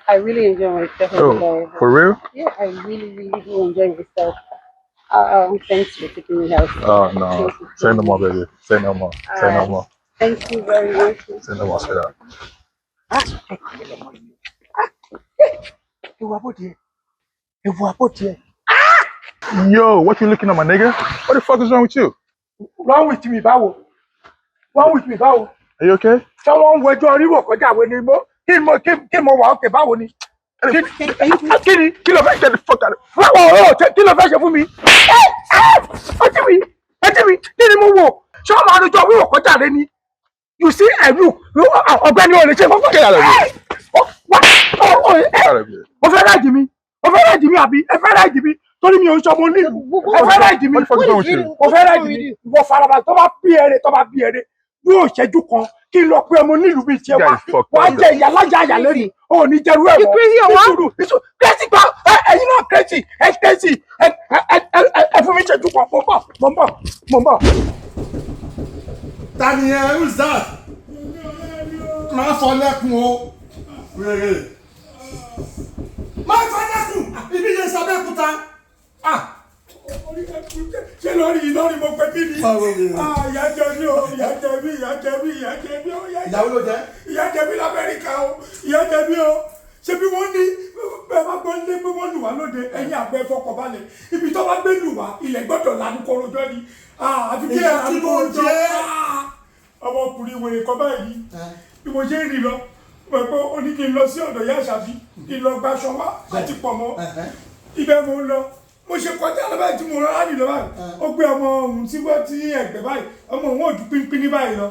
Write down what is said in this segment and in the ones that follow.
I really enjoy myself. Oh, for real? Yeah, I really do enjoy myself. Thanks for taking me out. Oh no. Thank you Say so no more, much. baby. Say no more. Say no more. Thank you very much. Say no more, sweetheart. Yo, what you looking at, my nigga? What the fuck is wrong with you? Wrong with me, báwo? Wrong with me, báwo? Are you okay? Someone went to a river kọjá àwọn ni mo kí mo wà okay báwo ni? Kí ni? Kí ló fẹ́ Get the fuck out of báwo kí ló fẹ́ ṣe fún mi? Ọtí mi, kí ni mo wò? Ṣé ọmọ àdójọ wíwọ̀ kọjá rẹ ni? You see ẹ̀rú ọ̀gbẹ́ni ò lè ṣe fún Get out of here. Get out of here. Mo fẹ́ rájì mi àbí ẹ fẹ́ rájì mi torí mi ò ń sọ mo ní ẹ fẹ́ rájì mi. What the fuck is wrong with you? Mo fẹ́ rájì mi ìwọ farabalẹ̀ tó bá bí ẹrẹ yóò ṣẹ́jú kan kí n lọ pé ọmọ nílùú bíi tiẹ̀ wá jẹ ìyá lájà àyà lẹ́nu ò ní jẹ́rú ẹ̀ wọ́n kírẹ́sì pa ẹ̀yin náà kírẹ́sì ẹ fún mi ṣẹ́jú kan mo ń bọ̀. Daniel, who's that? Máa fọ lẹ́kùn o. Máa fọ lẹ́kùn ibi yẹn sábẹ́kúta. Ṣé lórí mo pẹ́ bí ni? Ìyá jẹ mí o. Ìyàwó ló jẹ́. Ìyá jẹ mí l'Amẹ́ríkà o. Ìyá jẹ mí o. Ṣé bí wọ́n ní bẹ́ẹ̀ bá gbọ́ lé pé wọ́n lù wá lóde ẹ̀yìn àgbẹ̀ fọkànbalẹ̀. Ibi tó bá gbé lù wá ilẹ̀ gbọ́dọ̀ lanu korojọ́ ni. Àfi kí ẹ̀ lanu korojọ́. Ọmọkùnrin wèrè kan báyìí bí mo ṣe ń rìn lọ mo pé ó ní kí n lọ sí ọ̀dọ̀ Ìyá Àṣàbí kí n lọ gbaṣọ wá àti pọ̀mọ́ ibẹ̀ mo ń lọ mo ṣe kọjá lọ báyìí tí mo rán áàdì lọ báyìí ó gbé ọmọ òun síwọ́ tí ẹ̀gbẹ́ báyìí ọmọ òun ò ju pínpín ní báyìí lọ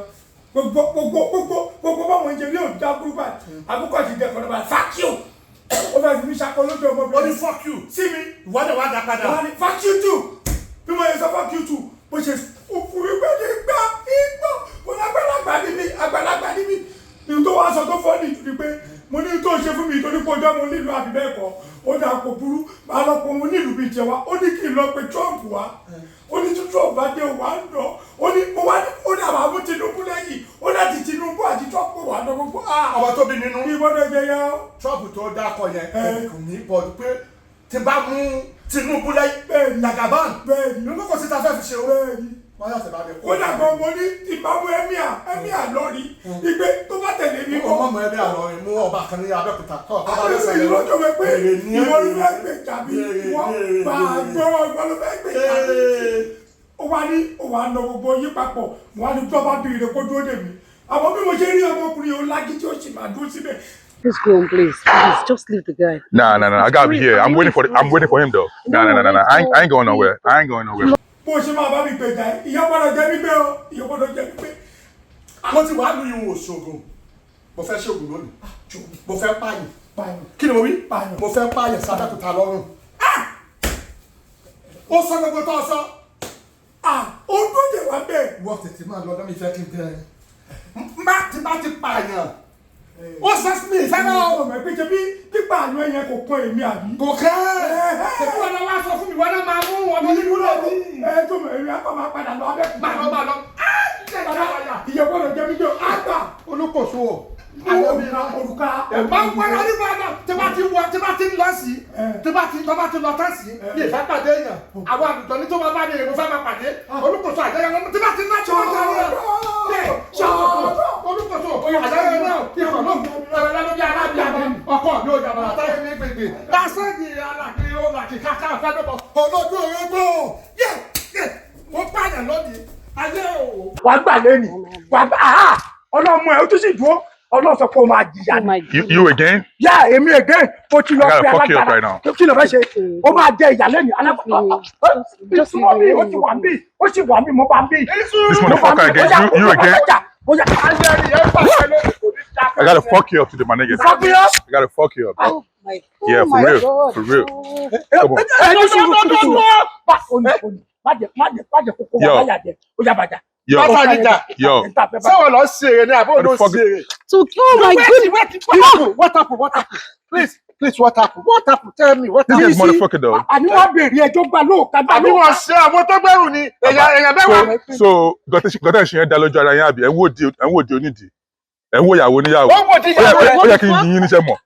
gbogbo báwọn ń ṣe ní òjá burú báyìí àkókò ti dẹ̀kọ̀ lọ báyìí fuck you ó fẹ́ fi mí ṣakọ lójú ọmọ Ó ní fuck you. sí mi Ìwọ́dẹ̀ wá dá padà. wọ́n ní fuck you too bí mo yẹ sọ fuck you too bó ṣe òfurufú gbẹ́dẹ̀ gbá igbó mo ní àgbàlagbà ní mi ní tó wá sọ tó fọ́ ní ìtúni pé mo ní tó ṣe fún mi torí pé ọjọ́ mo nílùú àbí bẹ́ẹ̀ kọ́ ó dà kó burú máa lọ pọ̀ mo nílùú bíi tiẹ̀ wá ó ní kí n lọ pe Trump wá ó ní tí Trump bá dé wà ń lọ ó ní mo wá ní ó dà wà mú Tinubu lẹ́yìn ó láti Tinubu àti Trump wà lọ gbogbo Ọmọ tó bí nínú. ìwọ́dọ̀ jẹ yá Trump tó dákọ̀ yẹn kò ní bọ̀ pé tí bá mú Tinubu lẹ́yìn Jagaban nínú kò sí ta fẹ́ fi ṣe o. Wọ́n yà sẹ̀bá mi kó. ó dàgbọ́ mo ní ìbámu ẹ̀míà lọ́rí ìgbé tó bá tẹ̀lé mi kọ́. Ọmọ ẹbí àlọ́ mú ọba kan ní Abẹ́òkúta kọ́ ọba àwọn lẹ́sẹ̀ ìlú lọ́jọ́ wẹ́ pé ní ìwọ ló fẹ́ gbé tàbí wọ́n bá a gbọ́ ìwọ ló fẹ́ gbé tàbí. ó wá ná gbogbo yí papọ̀ wọ́n á ní tó bá bìrì kó dúró dè mí. àmọ́ bí mo ṣe rí ọmọkùnrin yìí ó lági tí ó sì máa dúró síbẹ̀. Just go on, please. Please, just leave the guy. Nah. I gotta be here. I'm waiting for him though. Nah. I ain't going nowhere. bó ṣe máa bá mi gbèjà ẹ ìyá gbọ́dọ̀ jẹ mí pé o ìyá gbọ́dọ̀ jẹ mí pé. Mo ti wá lu ìwọ̀n òṣogùn. Mo fẹ́ ṣògùn lónìí. Mo fẹ́ pààyàn. Kí ni mo wí? Mo fẹ́ pààyàn sábẹ́kúta lọ́rùn. Ó sọ gbogbo tó sọ. ó tó jẹ wá bẹ́ẹ̀. Wọ́n tètè máa lọ lọ́mí fẹ́ kí n tẹ́ ẹ. Bá ti pààyàn. Ó sọ sí mi ìfẹ́ náà. ọmọ ẹgbẹ́ jẹ bí pípa àánú ẹ̀yẹn kò kàn èmi àbí. Kò kẹ́ ẹ́. Tètè wọn wá sọ fún mi wọn náà máa mú ọmọ nínú lọ́bí. tó mọ̀ èmi àpá máa padà lọ abẹ́kùn. Máa lọ. ìyá gbọ́dọ̀ jẹ mí pé àgbà. Olùkóso o. Òrùka. Máa ń wọlé nígbà náà tí bá ti lọ sí tí bá ti lọ tán sí ní ìfẹ́ pàdé èèyàn àwọn àgùntàn ní tó bá bá ní èrè mo fẹ́ máa pàdé olùkóso àjẹyẹ náà tí bá ti ná tí wọ́n jẹ́ olùkóso àjẹyẹ náà ìkọ̀ náà ẹ̀rọ lẹ́nu bí alábíàmọ́ ọkọ̀ mi ò jàmbá táyé ní gbègbè lásìkò alákì olàkì káká fẹ́dọ̀bọ̀ olójú orógbó mo pààyàn lónìí ayé o. wà á gbà lẹ́nu wà á gbà ọlọ́mọ ẹ̀ ó tún sì dúró ọlọ́run sọ pé ó máa jìyà ni. You again? yá èmi again mo ti lọ pé alágbára kí ló fẹ́ ṣe ó máa jẹ ìyà lẹ́nu alágbára ìtumọ̀ mi ó ti wà ń bì ó sì wà ń bì mo bá ń bì. This motherfucker again? You again? I gotta fuck you up today, my nigga. Fuck me up? I gotta fuck you up. Oh my God. Yeah, for real. Come on. Yo. Someone lost Siri now. What the fuck? Oh my God. What happened? Please, what happened? Tell me what This happened. guy's motherfucker though. àní wọ́n béèrè ẹjọ́ gbà lóòka gbà Àbí wọ́n ṣe àwọn tó gbẹ̀rù ni èèyàn bẹ́ẹ̀ wá. So gọ́tẹ́ ṣe yẹn dá lójú ara yẹn àbí ẹ̀ ń wò di onídìí ẹ̀ ń wò ìyàwó níyàwó. Ó wò di ìyàwó rẹ̀. Ó yẹ kí n yín níṣẹ́ mọ̀.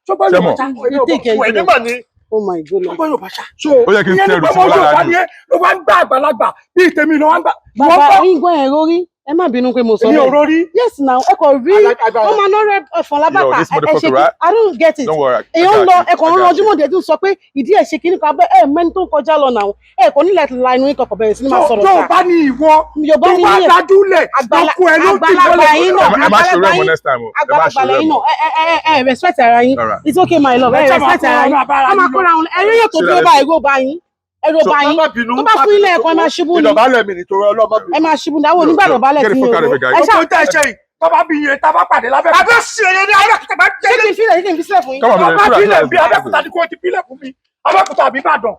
ṣọgbọ́n Ṣé Yorùbá mọ̀? ṣá. You take it. Wẹ̀ nígbà ni Oh my goodness. ṣọgbọ́n Yorùbá ṣá. so Ó yẹ kí n ìyẹn tẹrù nípa sí ọmọ wọn lára Yorùbá jù. ni ẹ ló wá ń gbá àgbàlagbà bíi tèmi ló wá ń gbà. Bàbá ìgbọ́n ẹ̀ rórí. Ẹ má bínú pé mo sọ èmi ò bẹ́ẹ̀. rórí. Yes now, ẹ kò rí. Agbára. Wọ́n máa ná rẹ̀ ẹ̀fọn Yo, lábàtà. this Ẹ ṣe motherfucker, kí. right? I don't get it. Don't worry. Èèyàn ń lọ ẹ̀kọ́ ń ranjú mọ̀dé tún sọ pé ìdí ẹ̀ ṣe kíní kan abẹ́ ẹ̀ mẹ́ni tó ń kọjá lọ náà. Ẹ kò nílẹ̀ la inú ikọ̀ kọ̀ bẹ̀rẹ̀ sí ní máa sọ̀rọ̀ tó sá. bá ní ìwọ Yorùbá tó ní bá yẹn. dájú lẹ̀ lọ́kùn ẹ ló ti Àgbàlagbà yín náà. Ẹ má ṣe rẹ̀ mọ́ next time o. Ẹ má ṣe Àgbàlagbà rẹ̀ lẹ́yìn mọ́. náà. Ẹ respect ara yín. Alright. It's okay my love. Ẹ Ẹ sábà respect ara kó yín. ọ̀nà àbára Wọ́n máa yín kóra wọn. Ẹ rí ètò Ṣé tí ó ẹ- bá ẹ̀rọ bá yín. Ẹ̀rọ bá yín. Tó bá fún ilé ẹ̀kọ́ ẹ máa ṣubú ni. ìdọ̀bálẹ̀ mi nítorí ọlọ́mọ Ẹ máa ṣubú dáwọ́ onígbàdàn balẹ̀ Get the tí fuck yín out of o. here, guys. Ẹ ṣáà tó tẹ́ ṣe yìí tó bá bí iye tá a bá pàdé lábẹ́ àbí ṣèrè ní Abẹ́òkúta bá ṣé kí n fi lẹ̀ fún yín. Come on, man. bá Chill bílẹ̀ out, bí chill out. Abẹ́òkúta ni kò ti bílẹ̀ fún mi Abẹ́òkúta àbí Ìbàdàn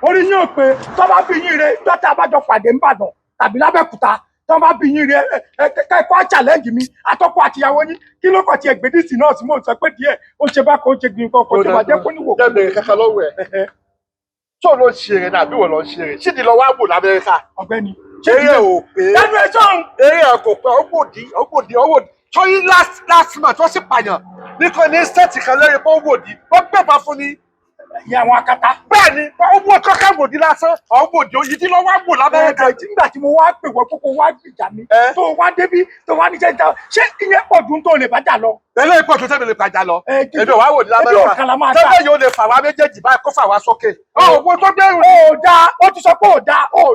orí yín ò pé tó bá bí yín re dọ́tà abájọ pàdé Ìbàdàn tàbí lábẹ́òkúta tó bá bí yín re kẹ́kọ̀ọ́ challenge mi àtọ́kọ àtìyàwó yín kí ló kọ̀ ti ẹgbẹ́dìsì náà sí mò ń sọ pé díẹ̀ ó ṣe bá kó ṣe gbìn kan kó ṣe bàjẹ́ kó níwò. jẹ́bẹ̀rẹ̀ kankan lọ́wọ́ ẹ̀ tó ló ń ṣeré náà bí wọ́n lọ ń ṣeré sídìí lọ wá wò l'Amẹ́ríkà ọ̀gbẹ́ni eré ò pé lẹ́nu ẹ̀ sọ̀hún eré ẹ̀ kò pé ọgbòdì tọ́yí last month wọ́n sì pààyàn nìkan ní state kan lẹ́yìn pé ọgbòdì wọ́n gbẹ̀bà fún ni ìyá àwọn akátá. bẹ́ẹ̀ ni owó kọ́kẹ́ gbòdì lásán ọgbòdì òyìnbí lọ wá wò l'Amẹ́ríkà nígbà tí mo wá pè wọ́n kókó wá gbìjà mi tó wá débí tó wá níṣẹ́ ìjà ṣé ìyẹn pọ̀ dùn tó lè bá jà lọ. eléyìí pọ̀ tó tẹ́mi lè pàjá lọ Ebi èmi ò wá wò ní l'Amẹ́ríkà ọ̀kan la máa ta. tẹ́lẹ̀ yóò lè fà wá méjèèjì báyìí kó fà wá sókè owó tó gbẹ̀rù ó dáa ó ti sọ pé ó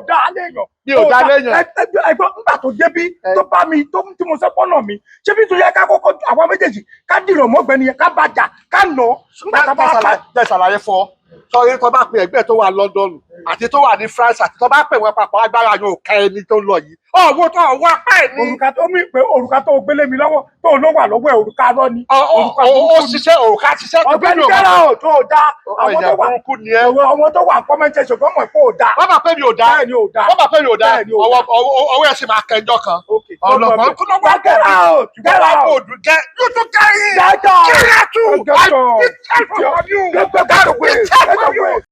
dáa léèyàn. mi ò dá léèyàn ẹgbọ́n nígbà tó débí tó bá mi tó tí mo sọ pọ́nà mi ṣé bí tó yẹ ká kọ́kọ́ àwọn méjèèjì ká dìrọ̀ mọ́gbẹ́ni yẹn ká bàjá ká nà nígbà tá a bá pa. jẹ́ ṣàlàyé fún ọ sọrí tó bá pe ẹgbẹ́ tó wà London àti tó wà ní France àti tó bá pè wọ́n papọ̀ agbára yóò ká ẹni tó ń lọ yìí ọ̀wọ́ tó ọ̀wọ́ apá ẹ̀ ní. òrùka tó mí pé òrùka tó gbélé mi lọ́wọ́ tó ló wà lọ́wọ́ ẹ̀ òrùka rọ́ ni. ó ṣiṣẹ́ òrùka ṣiṣẹ́ tó ọ̀gbẹ́ni bẹ́ẹ̀ kẹ́rà ò tó dáa ọ̀yà burúkú ni ẹ. àwọn tó wà kọ́mẹ́ntẹ̀ ṣùgbọ́n mọ̀ pé ó dáa. wọ́n bá pé mi ò dá bẹ́ẹ̀ ni ò dáa. wọ́n bá pé mi ò dá Bẹ́ẹ̀ ni ò dáa. ọwọ́ ẹ̀ sì máa kẹjọ kan. ọ̀nà ọ̀nà kan kú ló wá kẹ́rà ò kẹ́rà kò dùn kẹ́ yóò tún kẹ́yìn. Get out! Kẹ́rà tún. Get out! I will tell you. Get out!